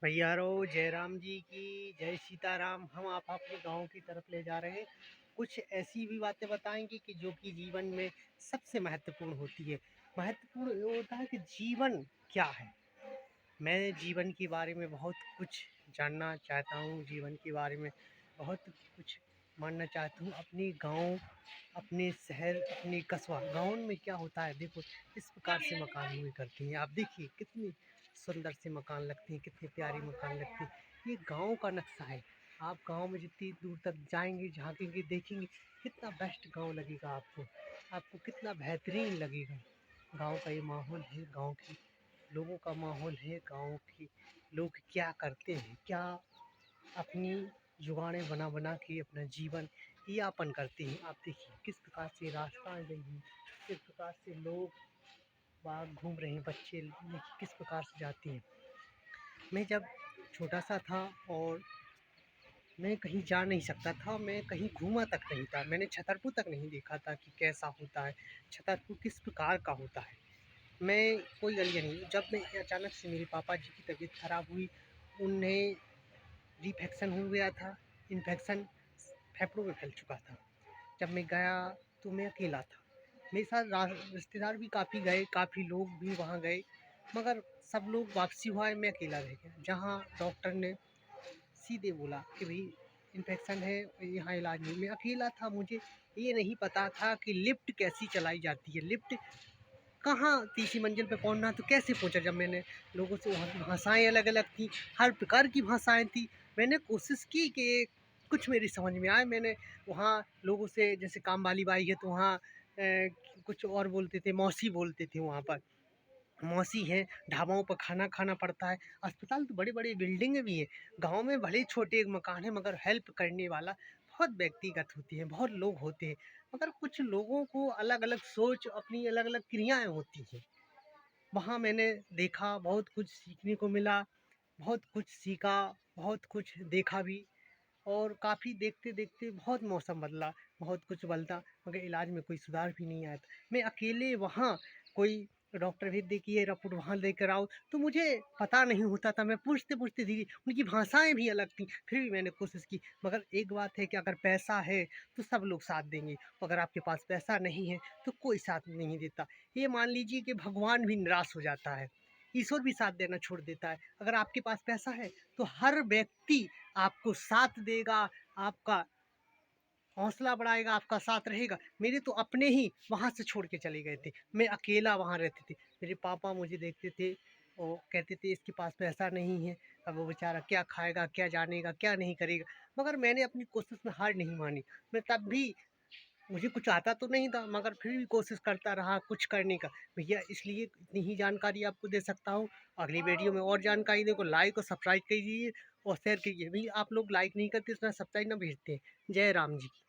भैयारो जयराम जी की जय सीताराम। हम आप अपने गांव की तरफ ले जा रहे हैं। कुछ ऐसी भी बातें बताएंगे कि जो कि जीवन में सबसे महत्वपूर्ण होती है। महत्वपूर्ण ये होता है कि जीवन क्या है। मैं जीवन के बारे में बहुत कुछ जानना चाहता हूँ, जीवन के बारे में बहुत कुछ मानना चाहता हूँ। अपने गांव, अपने शहर, अपने कस्बा, गाँव में क्या होता है देखो, इस प्रकार से मकान हुए करते हैं। आप देखिए कितनी सुंदर से मकान लगते हैं, कितने प्यारे मकान लगते हैं। ये गांव का नक्शा है। आप गांव में जितनी दूर तक जाएंगे, झांकेंगे, देखेंगे कितना बेस्ट गांव लगेगा आपको। आपको कितना बेहतरीन लगेगा। गांव का ये माहौल है, गांव के लोगों का माहौल है। गांव के लोग क्या करते हैं, क्या अपनी जुगाड़ें बना बना के अपना जीवन यापन करते हैं। आप देखिए किस प्रकार से रास्ताएं गई हैं, किस प्रकार से लोग बाग घूम रहे हैं, बच्चे किस प्रकार से जाते हैं। मैं जब छोटा सा था और मैं कहीं जा नहीं सकता था, मैं कहीं घूमा तक नहीं था, मैंने छतरपुर तक नहीं देखा था कि कैसा होता है, छतरपुर किस प्रकार का होता है। मैं कोई आइडिया नहीं। जब मैं अचानक से मेरे पापा जी की तबीयत खराब हुई, उन्हें रिफेक्शन हो गया था, इन्फेक्शन फेफड़ों में फैल चुका था। जब मैं गया तो मैं अकेला था। मेरे साथ रिश्तेदार भी काफ़ी गए, काफ़ी लोग भी वहाँ गए, मगर सब लोग वापसी हुआ है, मैं अकेला रह गया। जहाँ डॉक्टर ने सीधे बोला कि भाई इन्फेक्शन है, यहाँ इलाज नहीं। मैं अकेला था, मुझे ये नहीं पता था कि लिफ्ट कैसी चलाई जाती है, लिफ्ट कहाँ तीसरी मंजिल पे पहुंचना, तो कैसे पहुंचा। जब मैंने लोगों से, वहाँ की भाषाएं अलग अलग थी, हर प्रकार की भाषाएं थी। मैंने कोशिश की कि कुछ मेरी समझ में आए। मैंने वहाँ लोगों से, जैसे काम वाली बाई है तो वहाँ कुछ और बोलते थे, मौसी बोलते थे वहाँ पर, मौसी हैं। ढाबाओं पर खाना खाना पड़ता है। अस्पताल तो बड़े बड़े बिल्डिंग भी हैं। गांव में भले छोटे एक मकान है, मगर हेल्प करने वाला बहुत व्यक्तिगत होती है, बहुत लोग होते हैं। मगर कुछ लोगों को अलग अलग सोच, अपनी अलग अलग क्रियाएं होती हैं। वहाँ मैंने देखा, बहुत कुछ सीखने को मिला, बहुत कुछ सीखा, बहुत कुछ देखा भी। और काफ़ी देखते देखते बहुत मौसम बदला, बहुत कुछ बदला, मगर इलाज में कोई सुधार भी नहीं आया था। मैं अकेले वहाँ, कोई डॉक्टर भेज दे कि ये रिपोर्ट वहाँ लेकर आओ, तो मुझे पता नहीं होता था। मैं पूछते पूछते धीरे, उनकी भाषाएं भी अलग थी, फिर भी मैंने कोशिश की। मगर एक बात है कि अगर पैसा है तो सब लोग साथ देंगे, अगर आपके पास पैसा नहीं है तो कोई साथ नहीं देता। ये मान लीजिए कि भगवान भी निराश हो जाता है, ईश्वर भी साथ देना छोड़ देता है। अगर आपके पास पैसा है तो हर व्यक्ति आपको साथ देगा, आपका हौसला बढ़ाएगा, आपका साथ रहेगा। मेरे तो अपने ही वहाँ से छोड़ के चले गए थे, मैं अकेला वहाँ रहते थे। मेरे पापा मुझे देखते थे और कहते थे इसके पास पैसा नहीं है, अब वो बेचारा क्या खाएगा, क्या जानेगा, क्या नहीं करेगा। मगर मैंने अपनी कोशिश में हार नहीं मानी। मैं तब भी, मुझे कुछ आता तो नहीं था, मगर फिर भी कोशिश करता रहा कुछ करने का। भैया इसलिए इतनी ही जानकारी आपको दे सकता हूँ। अगली वीडियो में और जानकारी देखो, लाइक और सब्सक्राइब कीजिए और शेयर कीजिए। भैया आप लोग लाइक नहीं करते, इतना सब्सक्राइब ना भेजते हैं। जय राम जी की।